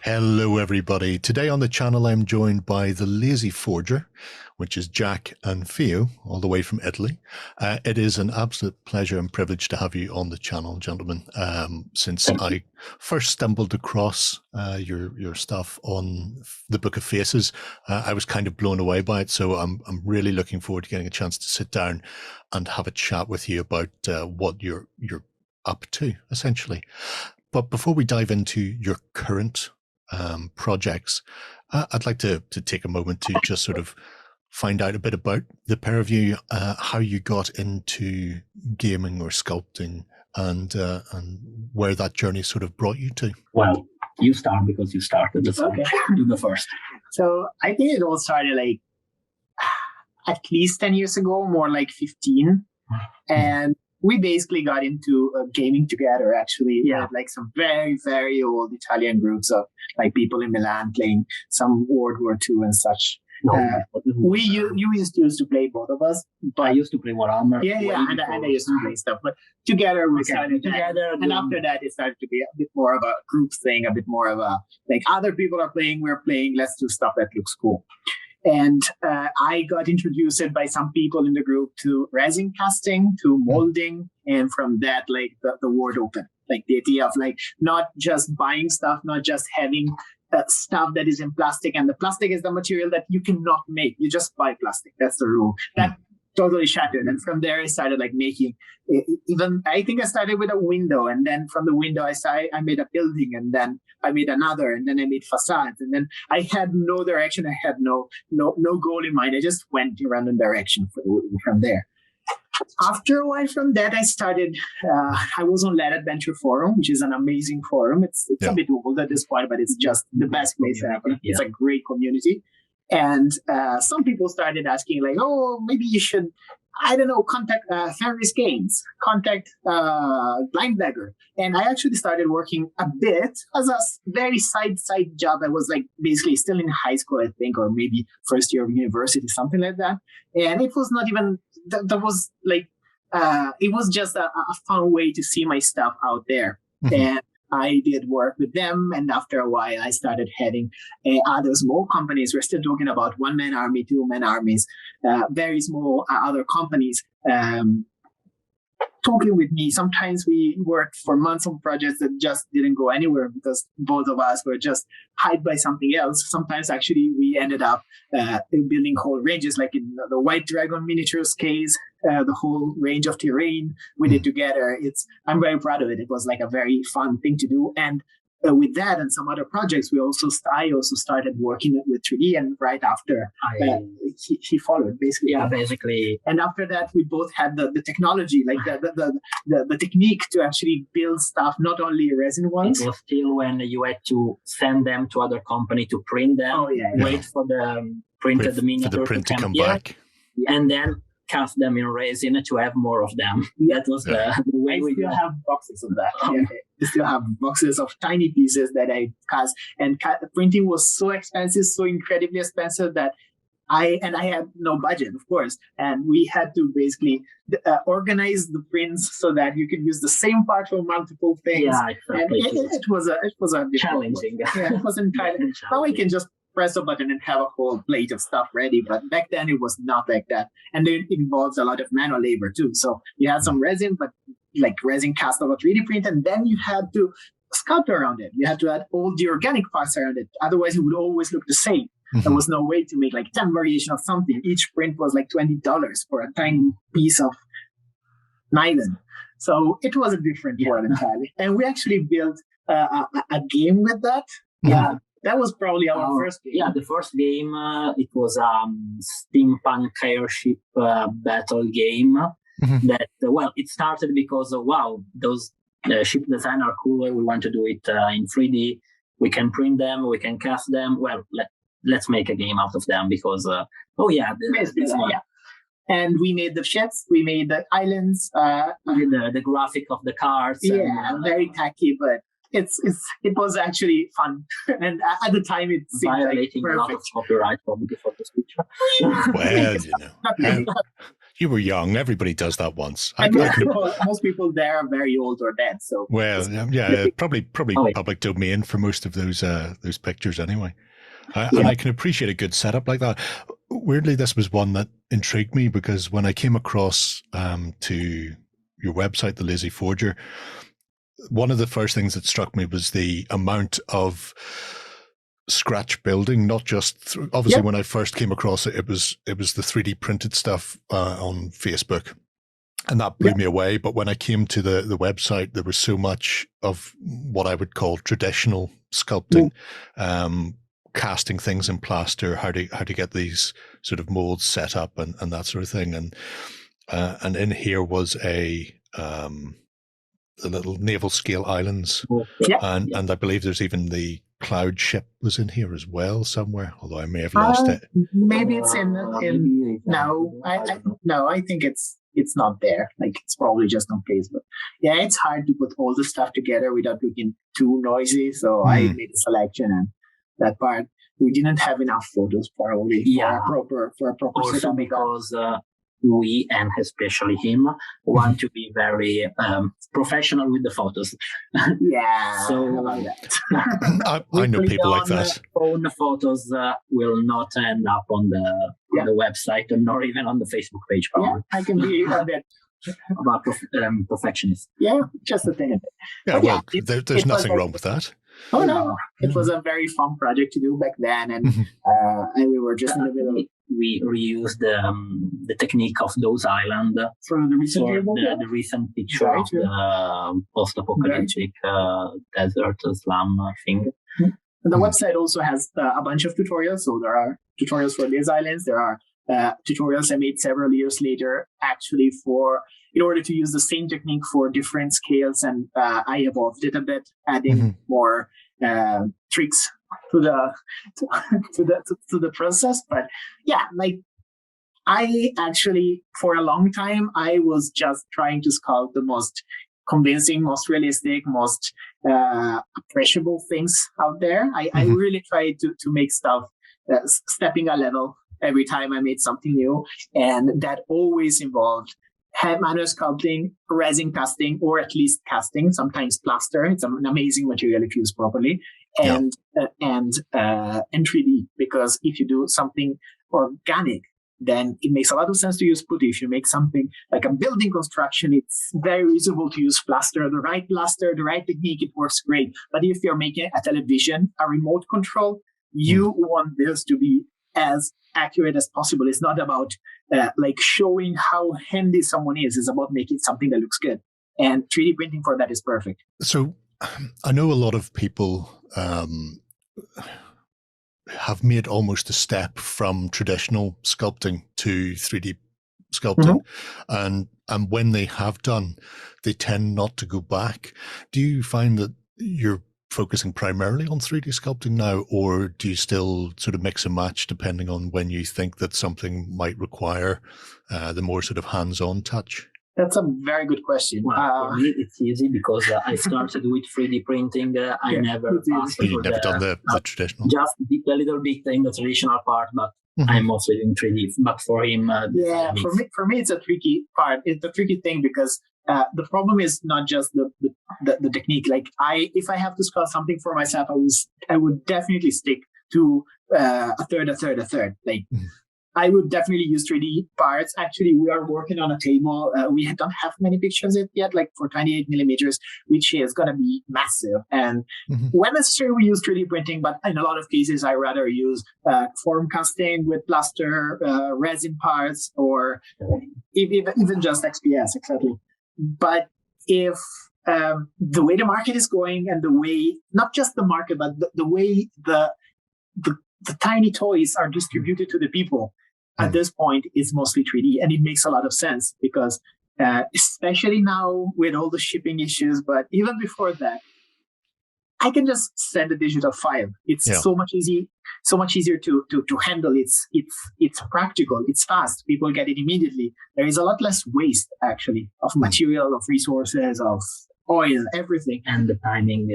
Hello, everybody. Today on the channel, I'm joined by the Lazy Forger, which is Jack and Theo, all the way from Italy. It is an absolute pleasure and privilege to have you on the channel, gentlemen. Since I first stumbled across your stuff on the Book of Faces, I was kind of blown away by it. So I'm really looking forward to getting a chance to sit down and have a chat with you about what you're up to, essentially. But before we dive into your current projects, I'd like to take a moment to just sort of find out a bit about the pair of you, how you got into gaming or sculpting, and where that journey sort of brought you to. Well, you start because you started. Okay. You go first. So I think it all started like at least 10 years ago, more like 15. And we basically got into gaming together, actually. Yeah. We had like some very, very old Italian groups of like people in Milan playing some World War II and such. You used to play, both of us. But I used to play Warhammer. Yeah, and I used to play stuff. But together we started together. And after that, it started to be a bit more of a group thing, a bit more of a, like, other people are playing, we're playing, let's do stuff that looks cool. And I got introduced by some people in the group to resin casting, to molding. And from that, like, the world opened. Like, the idea of, like, not just buying stuff, not just having stuff that is in plastic. And the plastic is the material that you cannot make. You just buy plastic. That's the rule. That totally shattered. And from there, I started, like, making even, I think I started with a window. And then from the window, I made a building. And then I made another. And then I made facades. And then I had no direction. I had no goal in mind. I just went in random direction from there. After a while from that, I started, I was on Let Adventure Forum, which is an amazing forum. It's a bit old at this point, but it's just the best place ever. Yeah. It's a great community. And some people started asking, like, oh, maybe you should, I don't know, contact Fenris Games, contact Blind Beggar. And I actually started working a bit as a very side job. I was, like, basically still in high school, I think, or maybe first year of university, something like that. And it was not even, that was like, it was just a fun way to see my stuff out there. And I did work with them, and after a while, I started heading other small companies. We're still talking about one-man army, two-man armies, very small other companies talking with me. Sometimes we worked for months on projects that just didn't go anywhere because both of us were just hyped by something else. Sometimes, actually, we ended up building whole ranges, like in the White Dragon miniatures case, the whole range of terrain we did together. I'm very proud of it. It was like a very fun thing to do. And with that and some other projects, I also started working with 3D, and right after he followed, basically. Yeah, basically. And after that, we both had the technology, like the technique to actually build stuff, not only resin ones. It was still when you had to send them to other company to print them, wait for the printed miniature for the print to come back, and then cast them in resin to have more of them. That was the way we still have boxes of that. I still have boxes of tiny pieces that I cast. And printing was so expensive, so incredibly expensive that I had no budget, of course. And we had to basically organize the prints so that you could use the same part for multiple things. Yeah, exactly. And it was a challenging. Yeah, it wasn't kind. Now we can just press a button and have a whole plate of stuff ready. But back then it was not like that. And it involves a lot of manual labor too. So you had some resin, but like resin cast over 3D print, and then you had to sculpt around it. You had to add all the organic parts around it. Otherwise it would always look the same. There was no way to make like 10 variations of something. Each print was like $20 for a tiny piece of nylon. So it was a different world entirely. And we actually built a game with that. Yeah. That was probably our first game. Yeah, the first game, it was a steampunk airship battle game. That, it started because, those ship design are cool. We want to do it in 3D. We can print them, we can cast them. Well, let's make a game out of them because, And we made the ships, we made the islands. The graphic of the cars. Yeah, very tacky, but it was actually fun. And at the time, it seemed violating like a lot of copyright for this picture. Well, You were young. Everybody does that once. Most people there are very old or dead. So probably public domain for most of those pictures anyway. And I can appreciate a good setup like that. Weirdly, this was one that intrigued me because when I came across to your website, The Lazy Forger, one of the first things that struck me was the amount of scratch building, not just obviously when I first came across it, it was the 3D printed stuff on Facebook, and that blew me away. But when I came to the website, there was so much of what I would call traditional sculpting, casting things in plaster, how to get these sort of molds set up and that sort of thing, and in here was the little naval scale islands, and I believe there's even the cloud ship was in here as well somewhere, although I may have lost it. Maybe it's in no, I think it's not there. Like, it's probably just on Facebook. Yeah, it's hard to put all the stuff together without looking too noisy. So I made a selection, and that part we didn't have enough photos probably for a proper also setup, because we, and especially him, want to be very professional with the photos. So I know people like that. Phone photos will not end up on the website, nor even on the Facebook page. Probably. I can be a bit about perfectionist. Yeah, just a thing. There's nothing wrong with that. Oh no, it was a very fun project to do back then, and we were just in the middle. We reused the technique of those islands for the recent picture of the post-apocalyptic desert slum thing. And the website also has a bunch of tutorials. So there are tutorials for these islands. There are tutorials I made several years later, actually, in order to use the same technique for different scales, and I evolved it a bit, adding more tricks to the process. But I actually, for a long time, I was just trying to sculpt the most convincing, most realistic, most appreciable things out there. I really tried to make stuff stepping a level every time I made something new, and that always involved manual sculpting, resin casting, or at least casting, sometimes plaster. It's an amazing material if used properly, and 3D, because if you do something organic, then it makes a lot of sense to use putty. If you make something like a building construction, it's very reasonable to use plaster, the right technique, it works great. But if you're making a television, a remote control, you want this to be as accurate as possible. It's not about showing how handy someone is. It's about making something that looks good. And 3D printing for that is perfect. So I know a lot of people have made almost a step from traditional sculpting to 3D sculpting. And when they have done, they tend not to go back. Do you find that you're focusing primarily on 3D sculpting now, or do you still sort of mix and match depending on when you think that something might require the more sort of hands-on touch? That's a very good question. Well, for me, it's easy because I started with 3D printing. I never passed You've never done the traditional? Just the little bit in the traditional part, but I'm mostly doing 3D. But for him, for me, it's a tricky part. It's a tricky thing because the problem is not just the technique. Like if I have to sculpt something for myself, I would definitely stick to a third. Like I would definitely use 3D parts. Actually, we are working on a table. We don't have many pictures of it yet, like for 28 millimeters, which is going to be massive. And when necessary, we use 3D printing, but in a lot of cases, I rather use form casting with plaster, resin parts, or even just XPS, exactly. But if the way the market is going, and the way, not just the market, but the way the tiny toys are distributed to the people, at this point, it's mostly 3D. And it makes a lot of sense because especially now with all the shipping issues, but even before that, I can just send a digital file. It's so much easier to handle. It's practical. It's fast. People get it immediately. There is a lot less waste, actually, of material, of resources, of oil, everything. And the timing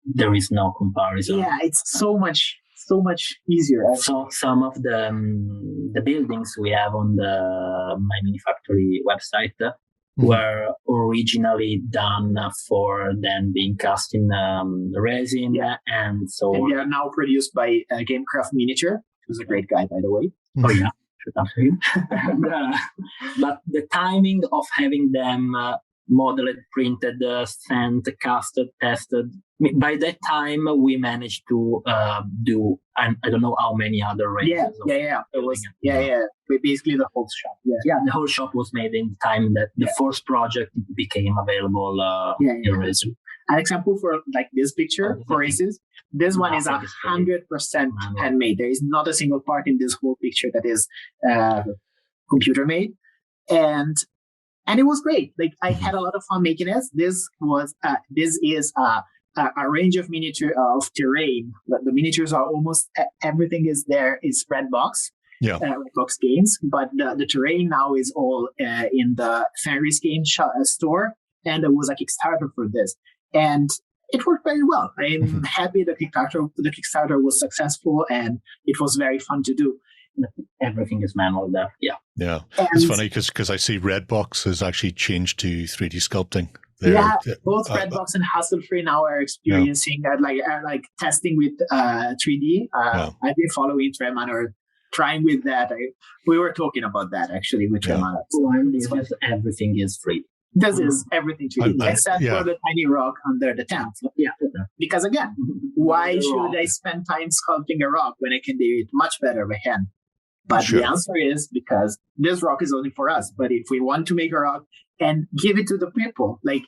there is no comparison. Yeah, it's so much so much easier. So some of the buildings we have on the My Mini Factory website were originally done for then being cast in resin, and so and they are now produced by Gamecraft Miniature, who's a great guy, by the way. Oh yeah, should talk to him. But the timing of having them modeled, printed, sent, casted, tested. By that time, we managed to do I don't know how many other ranges. Basically the whole shop. The whole shop was made in the time that the first project became available in resin. An example for like this picture, for instance, this one is 100% handmade. There is not a single part in this whole picture that is computer made, and it was great. Like I had a lot of fun making this. This is a range of miniature of terrain. The miniatures are almost everything is there. It's Redbox. Redbox Games, but the terrain now is all in the Fenris Game store, and there was a Kickstarter for this, and it worked very well. I'm happy the Kickstarter was successful, and it was very fun to do. Everything is manual there. Yeah. It's funny because I see Redbox has actually changed to 3D sculpting. Both Redbox and Hassle-Free now are experiencing like testing with 3D. I've been following Tremanor, trying with that. We were talking about that actually with Tremanor. Everything is free. This is everything 3D, except for the tiny rock under the tent. Because again, why should I spend time sculpting a rock when I can do it much better by hand? But the answer is because this rock is only for us. But if we want to make a rock and give it to the people, like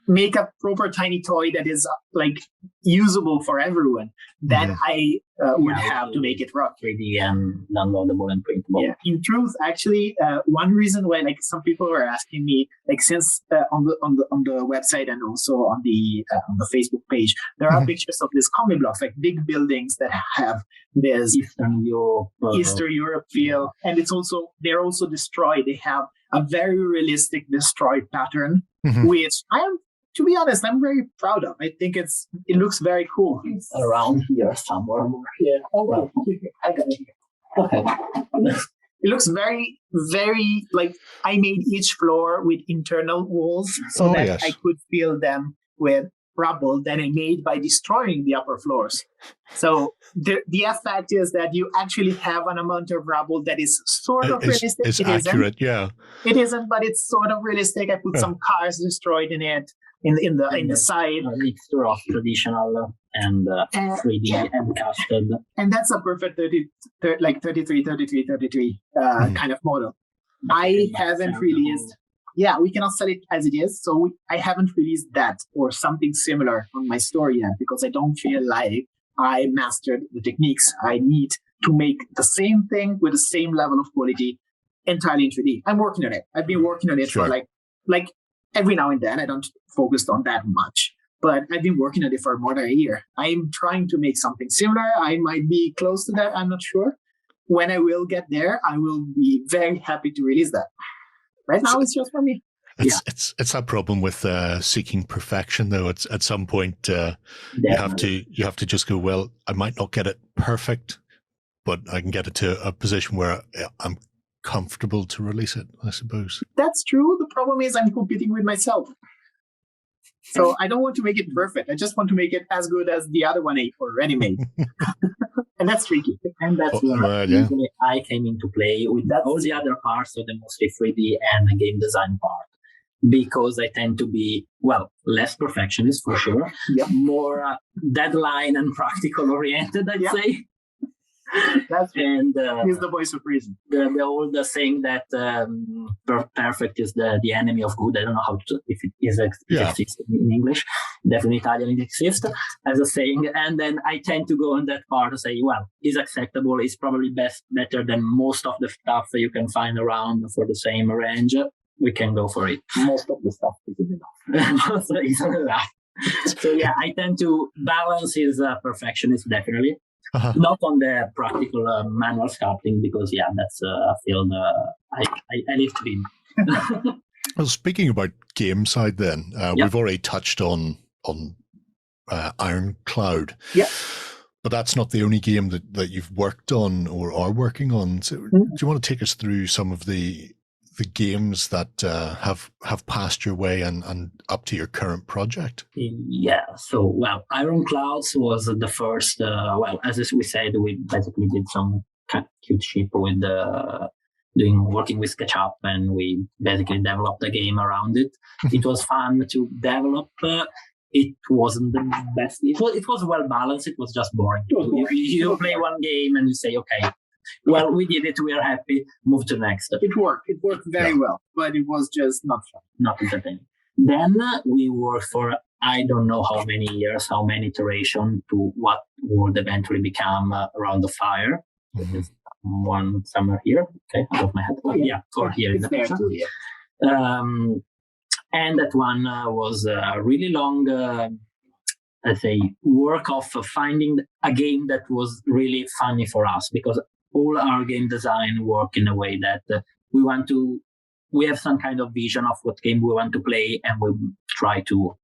make a proper tiny toy that is like usable for everyone, then I would have to make it rock 3D and downloadable and printable. Yeah. In truth, actually, one reason why like some people were asking me, like since on the website and also on the Facebook page, there are pictures of these comic blocks, like big buildings that have this Eastern Europe feel, and they're also destroyed. They have a very realistic destroyed pattern, which to be honest, I'm very proud of. I think it looks very cool. It's around here somewhere. I got it. Okay. It looks very, very like I made each floor with internal walls so that I could fill them with rubble that I made by destroying the upper floors. So the effect is that you actually have an amount of rubble that is sort of realistic. It's accurate, It isn't, but it's sort of realistic. I put some cars destroyed in it. In the side, a mixture of traditional and 3D and casted, and that's a perfect 33 kind of model. I haven't released. We cannot sell it as it is, so I haven't released that or something similar on my store yet because I don't feel like I mastered the techniques I need to make the same thing with the same level of quality entirely in 3D. I'm working on it. I've been working on it for like every now and then. I don't focus on that much, but I've been working on it for more than a year. I'm trying to make something similar. I might be close to that. I'm not sure. When I will get there, I will be very happy to release that. Right now, it's just for me. It's that problem with seeking perfection, though. It's at some point you have to just go, well, I might not get it perfect, but I can get it to a position where I'm comfortable to release it, I suppose. That's true. The problem is I'm competing with myself. So I don't want to make it perfect. I just want to make it as good as the other one I already made. And that's tricky. And that's where I came into play with all the other parts of the mostly 3D and the game design part. Because I tend to be, less perfectionist for sure, more deadline and practical oriented, I'd say. That's and he's the voice of reason. The old saying that perfect is the enemy of good. I don't know if it exists in English. Definitely Italian it exists as a saying. And then I tend to go on that part and say, is acceptable. It's probably better than most of the stuff that you can find around for the same range. We can go for it. Most of the stuff isn't enough. So I tend to balance his perfectionist definitely. Not on the practical manual sculpting because that's a field I live to be in. Well, speaking about game side, then we've already touched on Iron Cloud. Yeah. But that's not the only game that you've worked on or are working on. So do you want to take us through some of the games that have passed your way and up to your current project? Yeah. So, well, Iron Clouds was the first. As we said, we basically did some kind of cute ship with working with SketchUp, and we basically developed a game around it. It was fun to develop. It wasn't the best. It was well balanced. It was just boring. You play one game and you say, okay, well, we did it. We are happy. Move to next. It worked. It worked very well, but it was just not fun. Not entertaining. Then we worked for I don't know how many years, how many iterations to what would eventually become Around the Fire. Which is one somewhere here. Okay, out of my head. Or here in the picture. And that one was a really long, let's say, work of finding a game that was really funny for us, because all our game design work in a way that we have some kind of vision of what game we want to play, and we try to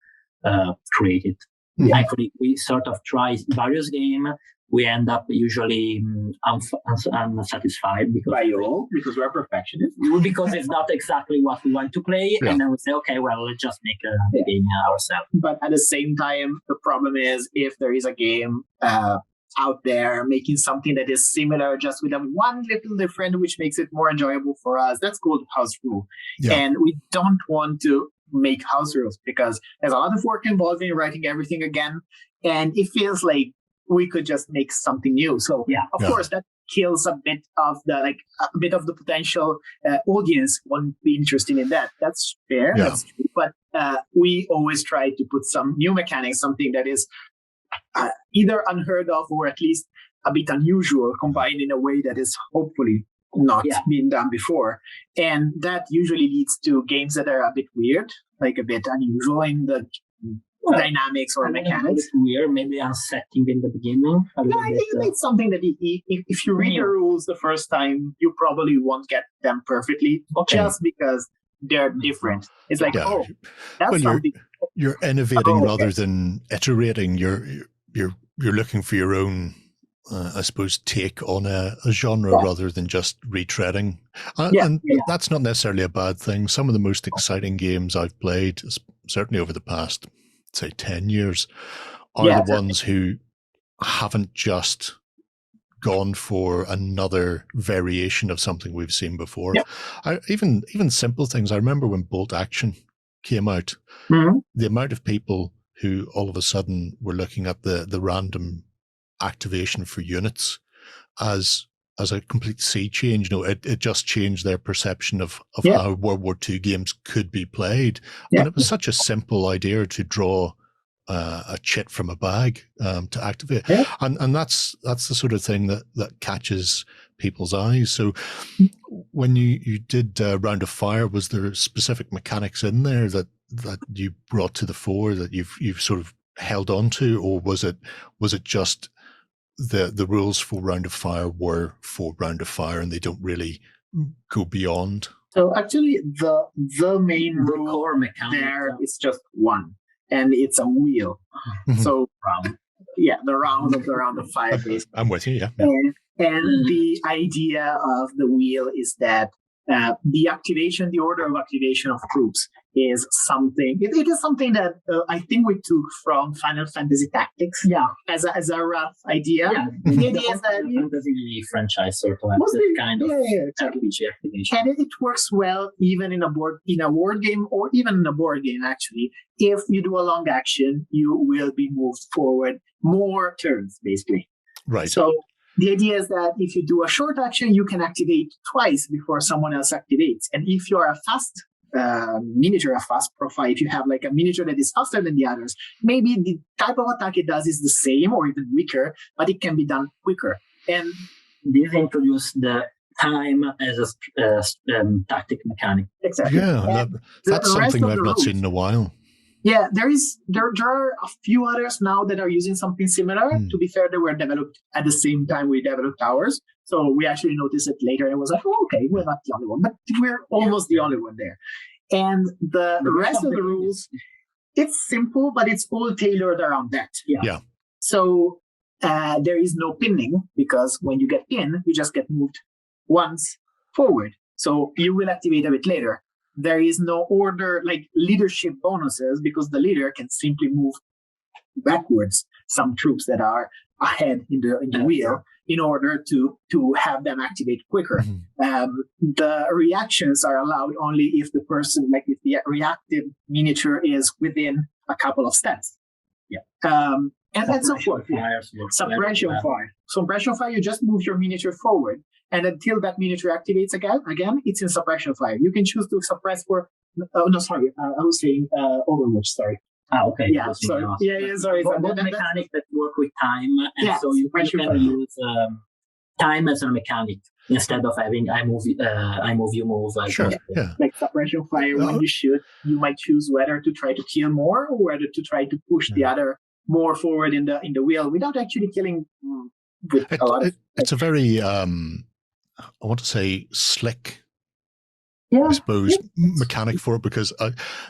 create it. Yeah. Actually, we sort of try various games. We end up usually unsatisfied because we're perfectionists. Because it's not exactly what we want to play, and then we say, okay, well, let's just make a game ourselves. But at the same time, the problem is if there is a game out there making something that is similar, just with one little different, which makes it more enjoyable for us, that's called house rule. Yeah. And we don't want to make house rules because there's a lot of work involved in writing everything again, and it feels like we could just make something new. So of course that kills a bit of the potential audience won't be interested in that. That's fair. Yeah. That's true. But we always try to put some new mechanics, something that is either unheard of or at least a bit unusual, combined in a way that is hopefully not been done before. And that usually leads to games that are a bit weird, like a bit unusual in the dynamics or mechanics. Weird, maybe unsettling in the beginning. I think it's something that if you read the rules the first time, you probably won't get them perfectly, just because they're different. It's like, that's something. You're innovating rather than iterating. You're looking for your own, I suppose, take on a genre rather than just retreading. And that's not necessarily a bad thing. Some of the most exciting games I've played, certainly over the past, say, 10 years, are the ones who haven't just gone for another variation of something we've seen before. Even simple things. I remember when Bolt Action came out, the amount of people who all of a sudden were looking at the random activation for units as a complete sea change. It just changed their perception of how World War II games could be played. And it was such a simple idea to draw a chit from a bag to activate. And that's the sort of thing that catches people's eyes. So when you did Round of Fire, was there specific mechanics in there that you brought to the fore that you've sort of held on to, or was it just the rules for Round of Fire were for Round of Fire and they don't really go beyond? So actually the main rule core mechanic there is just one, and it's a wheel. So the round of fire basically. I'm with you, And the idea of the wheel is that the order of activation of troops is something. It is something that I think we took from Final Fantasy Tactics. As a rough idea. The idea is that Fantasy franchise sort of that kind of RPG activation, and it works well even in a word game or even in a board game. Actually, if you do a long action, you will be moved forward more turns, basically. Right. So the idea is that if you do a short action, you can activate twice before someone else activates. And if you are a fast miniature, a fast profile, if you have like a miniature that is faster than the others, maybe the type of attack it does is the same or even weaker, but it can be done quicker. And this introduced the time as a tactic mechanic. Exactly. Yeah, that's something I've not seen in a while. Yeah, there are a few others now that are using something similar. To be fair, they were developed at the same time we developed ours. So we actually noticed it later and was like, okay, we're not the only one, but we're almost the only one there. And the rest of the rules, it's simple, but it's all tailored around that. Yeah. So there is no pinning, because when you get pinned, you just get moved once forward. So you will activate a bit later. There is no order, like leadership bonuses, because the leader can simply move backwards some troops that are ahead in the wheel in order to have them activate quicker. The reactions are allowed only if the person, like if the reactive miniature is within a couple of steps. And so forth. Suppression fire. Suppression fire, you just move your miniature forward, and until that miniature activates again, it's in suppression fire. You can choose to suppress for. I was saying Overwatch. Sorry. Okay. Yeah. Sorry. Sorry. Both mechanics that work with time, and so you can use time as a mechanic instead of having I move, you move. Sure. Like suppression fire, when you shoot, you might choose whether to try to kill more or whether to try to push the other more forward in the wheel without actually killing. It's a very I want to say slick, I suppose, mechanic for it, because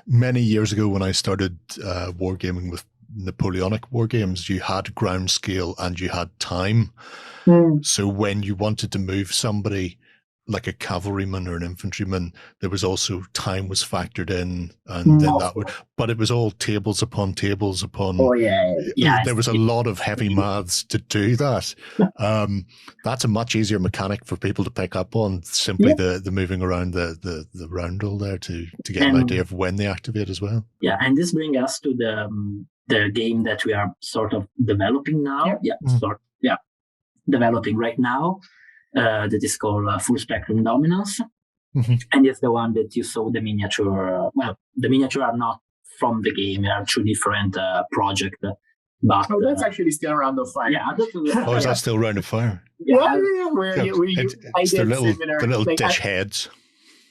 many years ago when I started wargaming with Napoleonic Wargames, you had ground scale and you had time. So when you wanted to move somebody like a cavalryman or an infantryman, there was also time was factored in, and then that would, but it was all tables upon tables upon. There was a lot of heavy maths to do that. That's a much easier mechanic for people to pick up on, simply the moving around the roundel there to get an idea of when they activate as well. Yeah, and this brings us to the game that we are sort of developing now. Developing right now. That is called Full Spectrum Dominance. And it's the one that you saw the miniature. Well, the miniature are not from the game. They are two different projects. But that's actually still Round of Fire. Is that still Round of Fire? It's the little dish heads.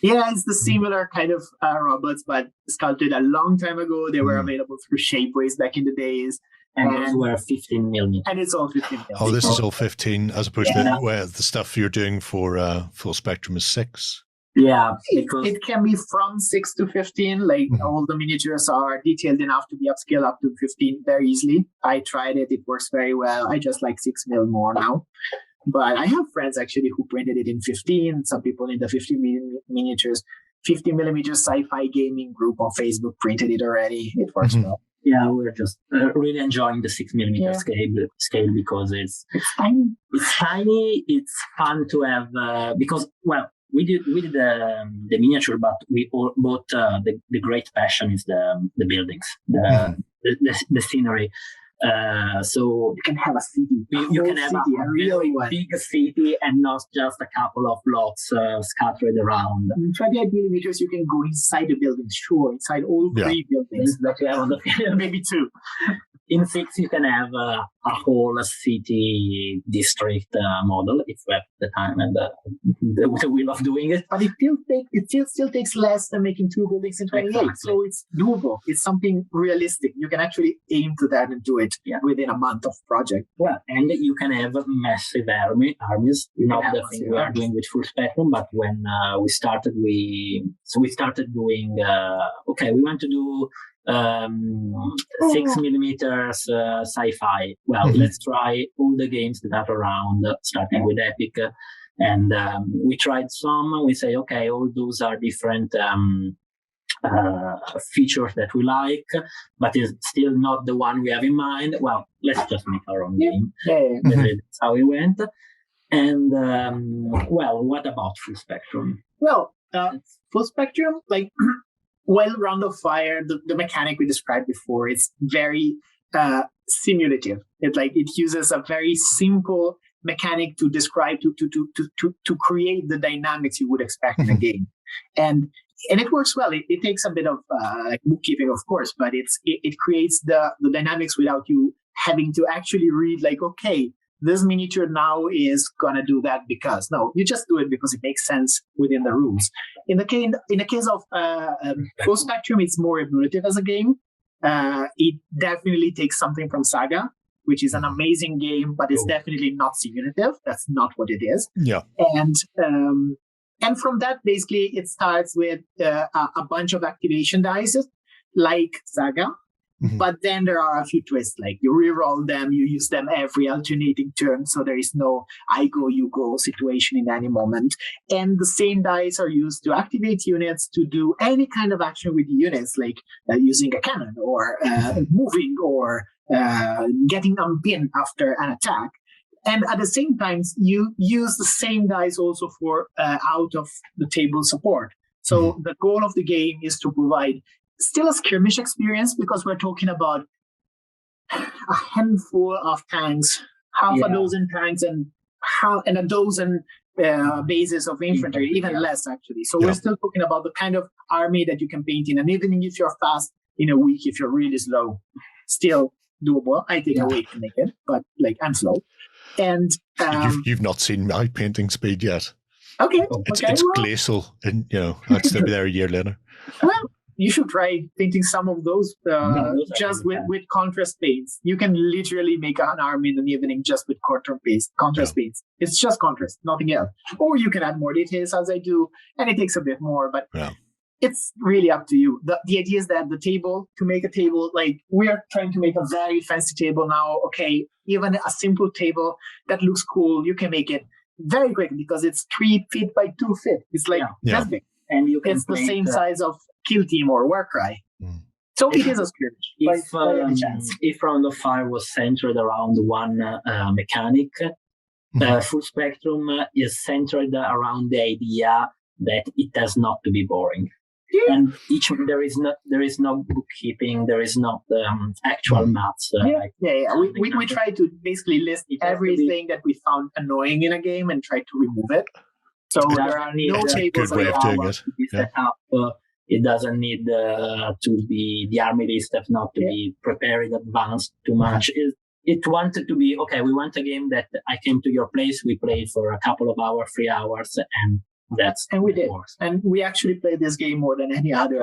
Yeah, it's the similar kind of robots, but sculpted a long time ago. They were available through Shapeways back in the days. And those were 15 million. And it's all 15 million. Oh, this is all 15, as opposed to the stuff you're doing for Full Spectrum is 6. Yeah. It can be from 6 to 15. Like all the miniatures are detailed enough to be upscaled up to 15 very easily. I tried it. It works very well. I just like 6 mil more now. But I have friends actually who printed it in 15. Some people in the 50 miniatures, 50 millimeter Sci-Fi gaming group on Facebook printed it already. It works well. Yeah, we're just really enjoying the 6 millimeter scale because it's tiny. It's tiny. It's fun to have because we did the miniature, but we all bought the great passion is the buildings, the scenery. So you can have a city. You can have a really big city and not just a couple of blocks scattered around. In 28 millimeters, you can go inside the building, inside all 3 buildings that you have on the field. Maybe 2. In 6, you can have a whole city district model if you have the time and the will of doing it. But it still takes less than making 2 buildings in 28. Exactly. So it's doable. It's something realistic. You can actually aim to that and do it within a month of project. Well, and you can have massive armies. Not the thing we are doing with Full Spectrum, but when we started, we started doing. We want to do 6 millimeters sci-fi. Well, let's try all the games that are around, starting with Epic. And we tried some. We say, okay, all those are different features that we like, but it's still not the one we have in mind. Well, let's just make our own game. That's how we went. And what about Full Spectrum? Well, Full Spectrum, while Round of Fire, the mechanic we described before, it's very simulative. It uses a very simple mechanic to describe to create the dynamics you would expect in a game, and it works well. It takes a bit of bookkeeping, of course, but it creates the dynamics without you having to actually read this miniature now is gonna do that because you just do it because it makes sense within the rules. In the case of Full Spectrum, it's more evolutive as a game. It definitely takes something from Saga, which is an amazing game, but it's definitely not simulative. That's not what it is. Yeah. And from that, basically, it starts with a bunch of activation dice, like Saga. But then there are a few twists, like you reroll them, you use them every alternating turn, so there is no I go, you go situation in any moment. And the same dice are used to activate units to do any kind of action with the units, like using a cannon or moving or getting unpinned after an attack. And at the same time, you use the same dice also for out of the table support. So the goal of the game is to provide still a skirmish experience, because we're talking about a handful of tanks, half a dozen tanks, and a dozen bases of infantry, even less actually. So we're still talking about the kind of army that you can paint in an evening if you're fast, in a week if you're really slow. Still doable. I take a week to make it, but like I'm slow. And you've not seen my painting speed yet. Okay, it's glacial, and I'd still be there a year later. Well, you should try painting some of those just with contrast paints. You can literally make an army in an evening just with contrast paints. It's just contrast, nothing else. Or you can add more details, as I do, and it takes a bit more, but it's really up to you. The idea is that to make a table, like we are trying to make a very fancy table now. Okay, even a simple table that looks cool, you can make it very quick because it's 3 feet by 2 feet. It's like that's big. And it's the same size of Kill Team or Warcry. So it is a skirmish. If Round of Fire was centered around one mechanic, Full Spectrum is centered around the idea that it has not to be boring. And there is no bookkeeping, there is not actual maths. We try to basically list everything that we found annoying in a game and try to remove it. So there are no tables good way of doing it. To be set up. It doesn't need to be, the army list have not to be prepared in advance too much. It wanted to be, okay, we want a game that I came to your place, we played for a couple of hours, 3 hours, and we did. And we actually played this game more than any other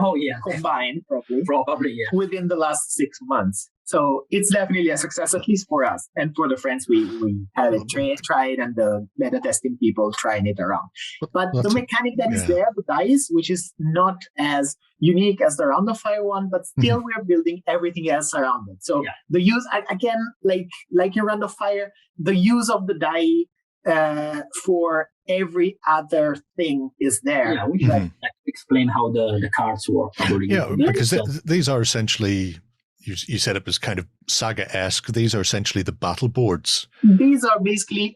combined, probably within the last 6 months. So it's definitely a success, at least for us and for the friends we have it tried and the beta testing people trying it around. But the mechanic that is there, the dice, which is not as unique as the Round of Fire one, but still we're building everything else around it. So the use, again, like in Round of Fire, the use of the die for every other thing is there. Yeah, we should explain how the cards work. Because these are essentially, you set up as kind of saga-esque. These are essentially the battle boards. These are basically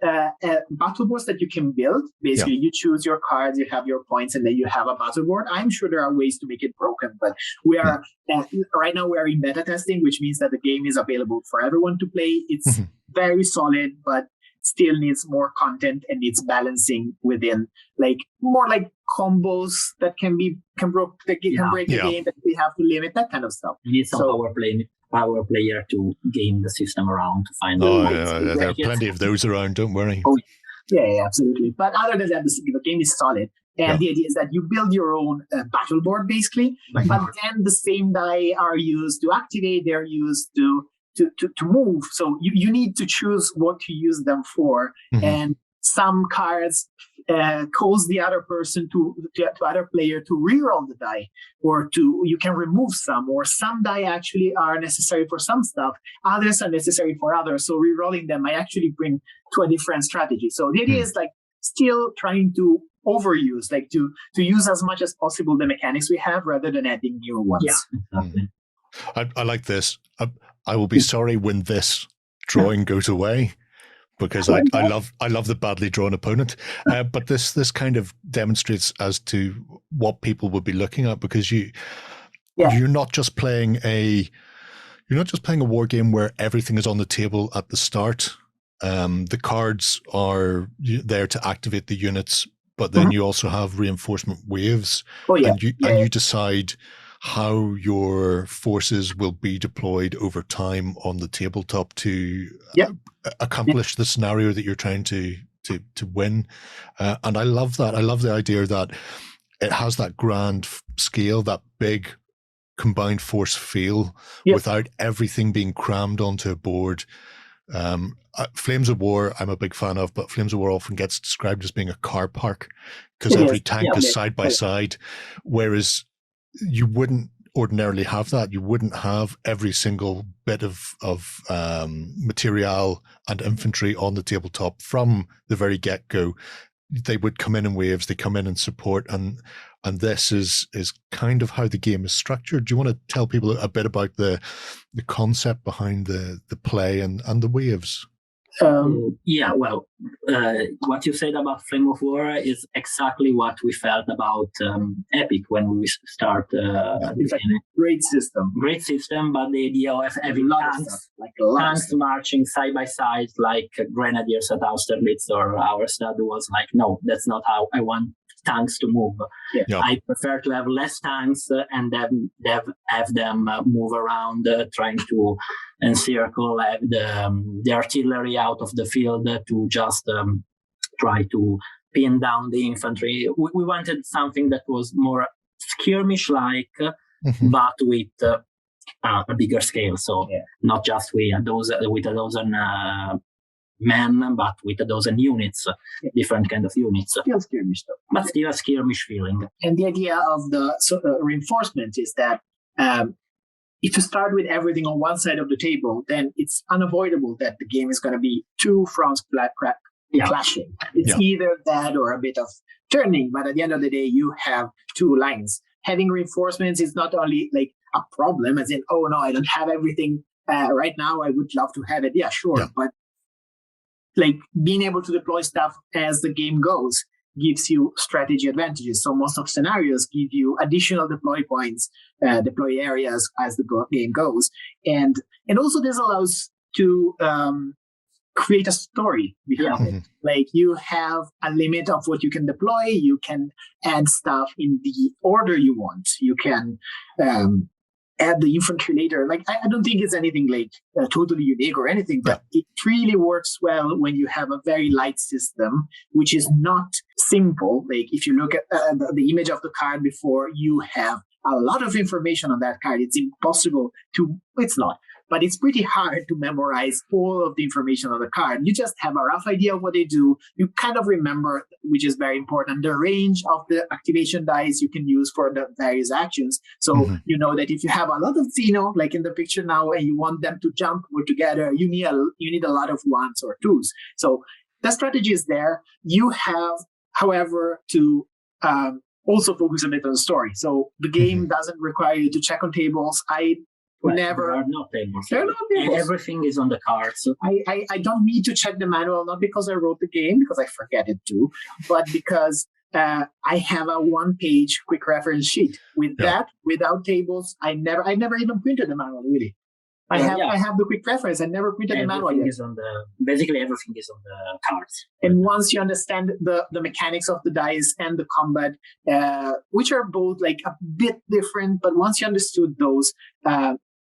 battle boards that you can build. Basically, you choose your cards, you have your points, and then you have a battle board. I'm sure there are ways to make it broken, but we are right now we are in beta testing, which means that the game is available for everyone to play. It's very solid, but still needs more content and needs balancing within, like more like combos that can break a game, that we have to limit, that kind of stuff. You need some power player to game the system around to find out. There are plenty of those around, don't worry. Yeah, absolutely. But other than that, the game is solid. And the idea is that you build your own battle board, basically. But then the same die are used to activate, they're used to move. So you need to choose what to use them for. And some cards cause the other person the other player to reroll the die, or you can remove some, or some die actually are necessary for some stuff, others are necessary for others. So rerolling them might actually bring to a different strategy. So the idea is like still trying to overuse, like to use as much as possible the mechanics we have rather than adding new ones. Yeah, exactly. I like this. I will be sorry when this drawing goes away, because I love the badly drawn opponent. But this kind of demonstrates as to what people would be looking at, because you're not just playing a war game where everything is on the table at the start. The cards are there to activate the units, but then you also have reinforcement waves, and you decide how your forces will be deployed over time on the tabletop to accomplish the scenario that you're trying to win. And I love that. I love the idea that it has that grand scale, that big combined force feel, without everything being crammed onto a board. Flames of War, I'm a big fan of, but Flames of War often gets described as being a car park, because every tank is side by side, whereas you wouldn't ordinarily have that. You wouldn't have every single bit of material and infantry on the tabletop from the very get-go. They would come in waves. They come in and support, and this is kind of how the game is structured. Do you want to tell people a bit about the concept behind the play and the waves? Well, what you said about Flame of War is exactly what we felt about Epic when we start. It's a great system. Great system, but the idea of having tanks marching side by side like grenadiers at Austerlitz or Auerstadt was like, no, that's not how I want tanks to move. Yeah. I prefer to have less tanks and then have them move around, trying to encircle the artillery out of the field to just try to pin down the infantry. We wanted something that was more skirmish-like, but with a bigger scale. So not just with a dozen men, but with a dozen units, different kind of units. Still skirmish though. But still a skirmish feeling. And the idea of the reinforcement is that if you start with everything on one side of the table, then it's unavoidable that the game is going to be two fronts clashing. It's either that or a bit of turning, but at the end of the day, you have two lines. Having reinforcements is not only like a problem, as in, oh no, I don't have everything right now, I would love to have it. Yeah, sure. But like being able to deploy stuff as the game goes gives you strategy advantages. So most of scenarios give you additional deploy points, deploy areas as the game goes. And also this allows to create a story behind it. Like you have a limit of what you can deploy. You can add stuff in the order you want. You can add the infantry later. Like I don't think it's anything like totally unique or anything, but it really works well when you have a very light system, which is not simple. Like if you look at the image of the card before, you have a lot of information on that card. It's impossible to, it's not, but it's pretty hard to memorize all of the information on the card. You just have a rough idea of what they do. You kind of remember, which is very important, the range of the activation dice you can use for the various actions. So you know that if you have a lot of Xeno, like in the picture now, and you want them to jump together, you need a lot of ones or twos. So the strategy is there. You have, however, to also focus a bit on the story. So the game doesn't require you to check on tables. There are no tables. Everything is on the cards. I don't need to check the manual, not because I wrote the game, because I forget it too, but because I have a one-page quick reference sheet. With that, without tables, I never even printed the manual, really. I have the quick reference. I never printed the manual yet. Basically, everything is on the cards. And once you understand the mechanics of the dice and the combat, which are both like a bit different, but once you understood those,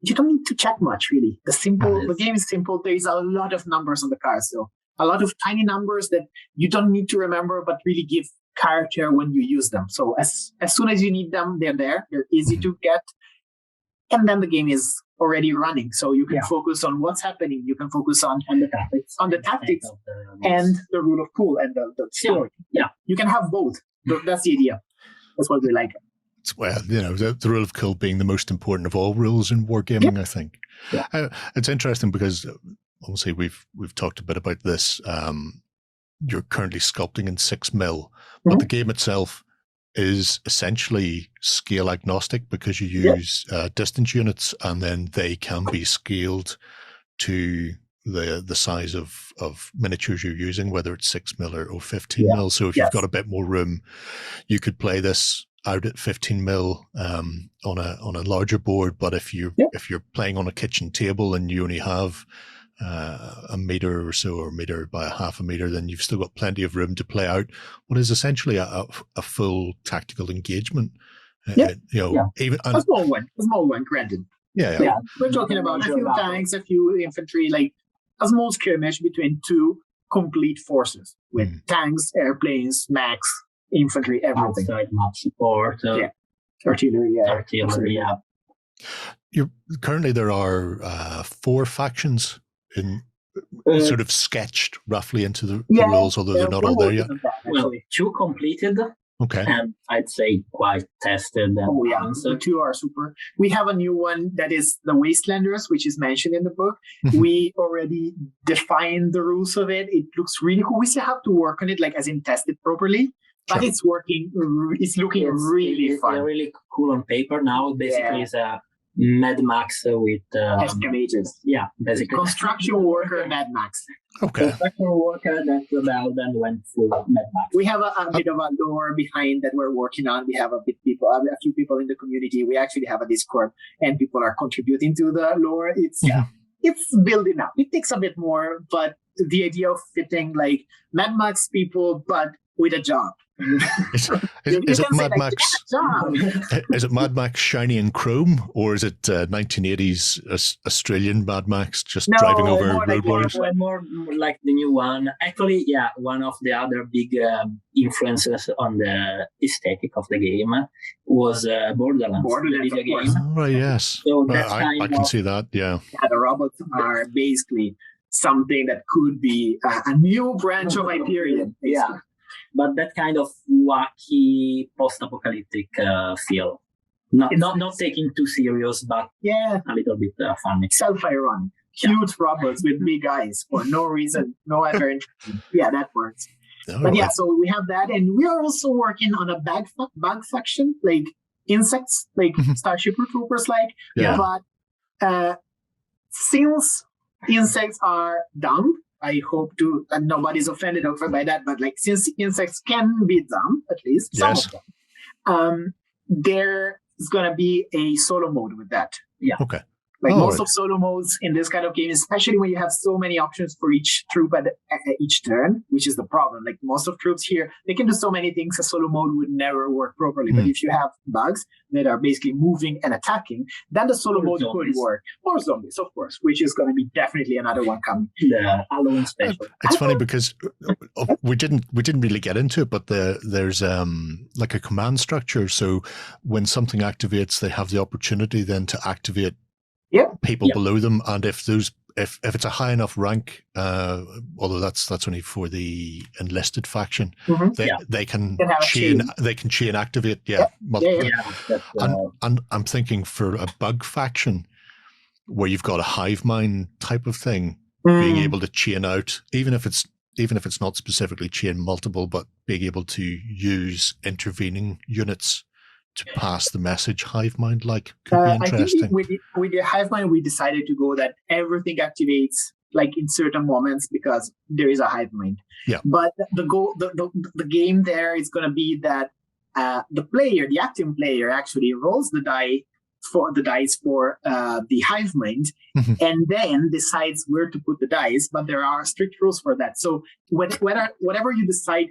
you don't need to check much, really. The game is simple. There is a lot of numbers on the cards, so a lot of tiny numbers that you don't need to remember, but really give character when you use them. So as soon as you need them, they're there. They're easy to get. And then the game is already running. So you can focus on what's happening. You can focus on the tactics and the rule of cool and the story. Yeah. You can have both. That's the idea. That's what we like. Well, the rule of cool being the most important of all rules in wargaming, I think. Yeah. It's interesting because obviously we've talked a bit about this. You're currently sculpting in 6mm, but the game itself is essentially scale agnostic because you use distance units, and then they can be scaled to the size of miniatures you're using, whether it's 6mm or 15mm. So if you've got a bit more room, you could play this out at 15mm on a larger board. But if you're playing on a kitchen table and you only have a meter or so, or meter by a half a meter, then you've still got plenty of room to play out what is essentially a full tactical engagement. Even a small one, granted. Yeah. We're talking about a few tanks, a few infantry, like a small skirmish between two complete forces with tanks, airplanes, mechs, infantry, everything. Outside map support. Artillery. Currently there are 4 factions in sort of sketched roughly into the rules, although they're not all there yet. Well, 2 completed Okay. And I'd say quite tested. And the two are super. We have a new one that is the Wastelanders, which is mentioned in the book. We already defined the rules of it. It looks really cool. We still have to work on it, like as in test it properly. But it's working. It's looking really fun. It's really cool on paper now. Basically, it's a Mad Max with excavators. Yeah, basically construction worker Mad Max. Okay. Construction worker that rebelled and went full Mad Max. We have a bit of a lore behind that we're working on. We have a few people in the community. We actually have a Discord, and people are contributing to the lore. It's building up. It takes a bit more, but the idea of fitting like Mad Max people, but with a job. Is it Mad Max? Is it Mad Max shiny and chrome, or is it 1980s Australian Mad Max just driving over roadblocks? More like the new one. Actually, one of the other big influences on the aesthetic of the game was Borderlands, the video game. Oh, right, yes. So I can see that. Yeah. The robots are basically something that could be a new branch of Hyperion. Yeah. But that kind of wacky post-apocalyptic feel, not taking too serious, but a little bit funny, self-ironic. Huge robots with big eyes for no reason, no other interest. Yeah, that works. So we have that, and we are also working on a bug faction, like insects, like Starship Troopers, like. Yeah. But since insects are dumb, I hope and nobody's offended by that, but like since insects can be dumb, at least some of them, there is going to be a solo mode with that. Yeah. Okay. Like most of solo modes in this kind of game, especially when you have so many options for each troop at each turn, which is the problem. Like most of troops here, they can do so many things a solo mode would never work properly. But if you have bugs that are basically moving and attacking, then the solo mode could work. Or zombies, of course, which is going to be definitely another one coming. The Halloween special. It's funny because we didn't really get into it, but there's like a command structure. So when something activates, they have the opportunity then to activate people below them, and if it's a high enough rank, although that's only for the enlisted faction, they can chain activate. And I'm thinking for a bug faction where you've got a hive mind type of thing, being able to chain out, even if it's not specifically chain multiple, but being able to use intervening units to pass the message hive mind could be interesting. I think with the hive mind, we decided to go that everything activates like in certain moments because there is a hive mind. Yeah. But the game there is going to be that the active player actually rolls the dice for the hive mind, and then decides where to put the dice. But there are strict rules for that. So whatever you decide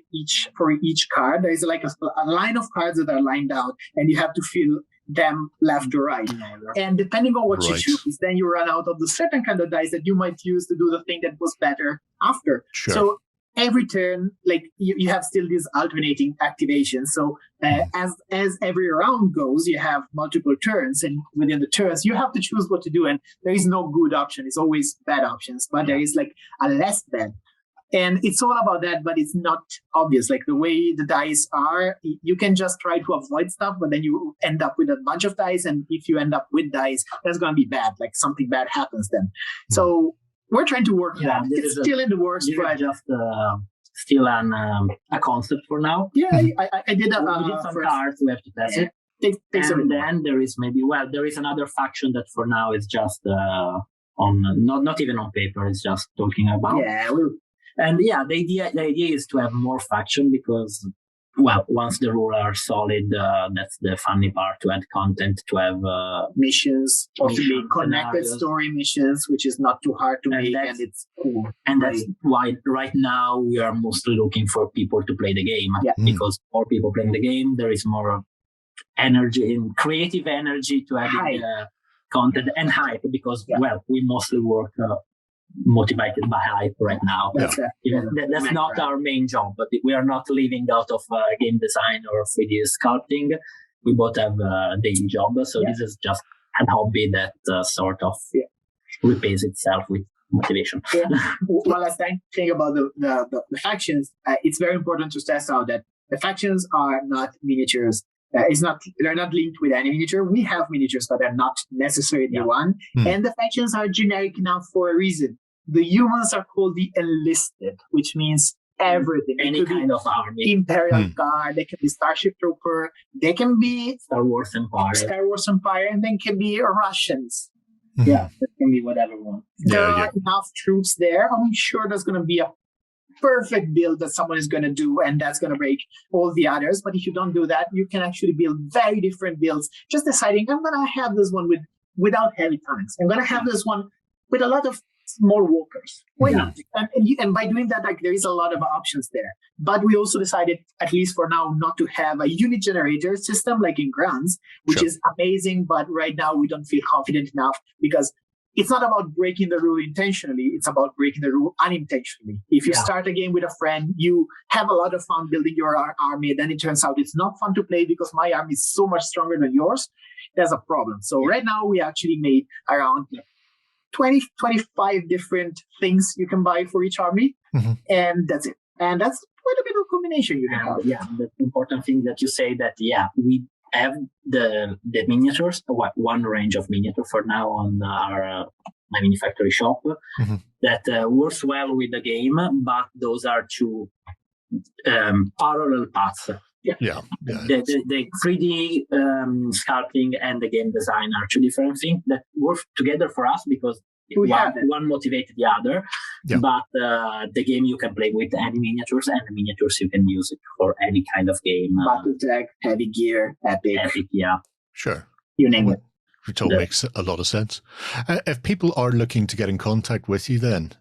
for each card, there is like a line of cards that are lined out, and you have to fill them left to right. And depending on what you choose, then you run out of the certain kind of dice that you might use to do the thing that was better after. Sure. So every turn, like you have still these alternating activations. So as every round goes, you have multiple turns, and within the turns, you have to choose what to do. And there is no good option; it's always bad options. But there is like a less bad, and it's all about that. But it's not obvious. Like the way the dice are, you can just try to avoid stuff, but then you end up with a bunch of dice. And if you end up with dice, that's going to be bad. Like something bad happens then. So we're trying to work that. It's still in the works, but just still a concept for now. Yeah, I did we did some cards. We have to test it. And then there is there is another faction that for now is just on not even on paper. It's just talking about. Yeah. And the idea is to have more faction because. Well, once the rules are solid, that's the funny part, to add content, to have missions, possibly connected story missions, which is not too hard to make, and it's cool. And that's why right now we are mostly looking for people to play the game, because more people playing the game, there is more energy and creative energy to add content and hype, because, we mostly work motivated by hype right now. That's not our main job, but we are not living out of game design or 3D sculpting. We both have a daily job, so this is just an hobby that sort of repays itself with motivation. One last thing about the factions, it's very important to stress out that The factions are not miniatures. They're not linked with any miniature. We have miniatures, but they're not necessarily one. And the factions are generic enough for a reason. The humans are called the enlisted, which means everything. Any kind of army. Imperial Guard, they can be Starship Trooper, they can be Star Wars Empire, and then can be Russians. Yeah, that can be whatever one. There are enough troops there. I'm sure there's going to be a perfect build that someone is going to do, and that's going to break all the others. But if you don't do that, you can actually build very different builds. Just deciding, I'm going to have this one without heavy tanks. I'm going to have this one with a lot of small walkers. Why not? And by doing that, like, there is a lot of options there. But we also decided, at least for now, not to have a unit generator system like in Grants, which is amazing. But right now, we don't feel confident enough because it's not about breaking the rule intentionally. It's about breaking the rule unintentionally. If you start a game with a friend, you have a lot of fun building your army. Then it turns out it's not fun to play because my army is so much stronger than yours. There's a problem. So right now, we actually made around 20, 25 different things you can buy for each army. And that's it. And that's quite a bit of combination you can have. Yeah, the important thing that you say that, we have the miniatures, one range of miniatures for now on our My Mini Factory shop that works well with the game, but those are two parallel paths. The 3D sculpting and the game design are two different things that work together for us because one motivated the other. But the game you can play with any miniatures, and the miniatures you can use it for any kind of game. Battletech, Heavy Gear, Epic. Sure. You name it. Which all makes a lot of sense. If people are looking to get in contact with you, then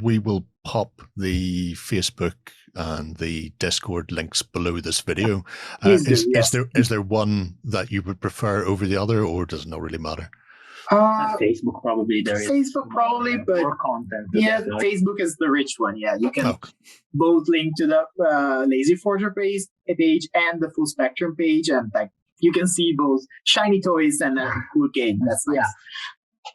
we will pop the Facebook and the Discord links below this video. Is there one that you would prefer over the other, or does it not really matter? Facebook probably. Facebook probably, but more content. Facebook is the rich one. Yeah, you can both link to the Lazy Forger page and the Full Spectrum page, and like you can see both shiny toys and a cool game. That's nice.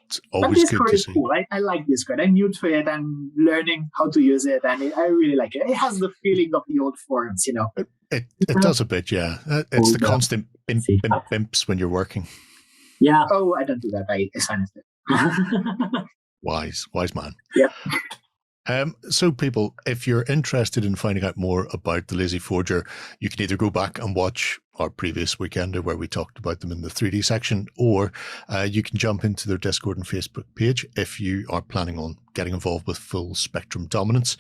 It's always Discord good to is see. cool. I like Discord. I'm new to it. I'm learning how to use it, and I really like it. It has the feeling of the old forums, you know. It does a bit, yeah. It's the constant bimps when you're working. Yeah. Oh, I don't do that. I silence it. Wise man. Yep. So people, if you're interested in finding out more about the Lazy Forger, you can either go back and watch our previous Weekender where we talked about them in the 3D section, or you can jump into their Discord and Facebook page if you are planning on getting involved with Full Spectrum Dominance.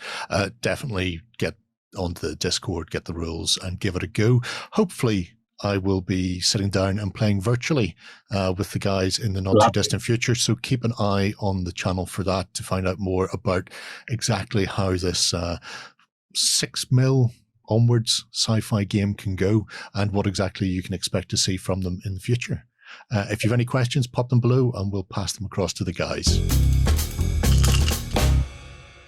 Definitely get onto the Discord, get the rules, and give it a go. Hopefully, I will be sitting down and playing virtually with the guys in the not too distant future. So keep an eye on the channel for that to find out more about exactly how this 6 mil onwards sci-fi game can go and what exactly you can expect to see from them in the future. If you have any questions, pop them below and we'll pass them across to the guys.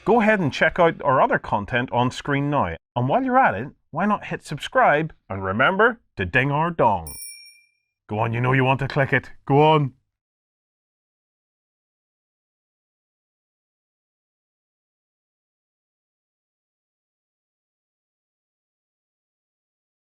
Go ahead and check out our other content on screen now. And while you're at it, why not hit subscribe and remember to ding our dong. Go on, you know you want to click it. Go on.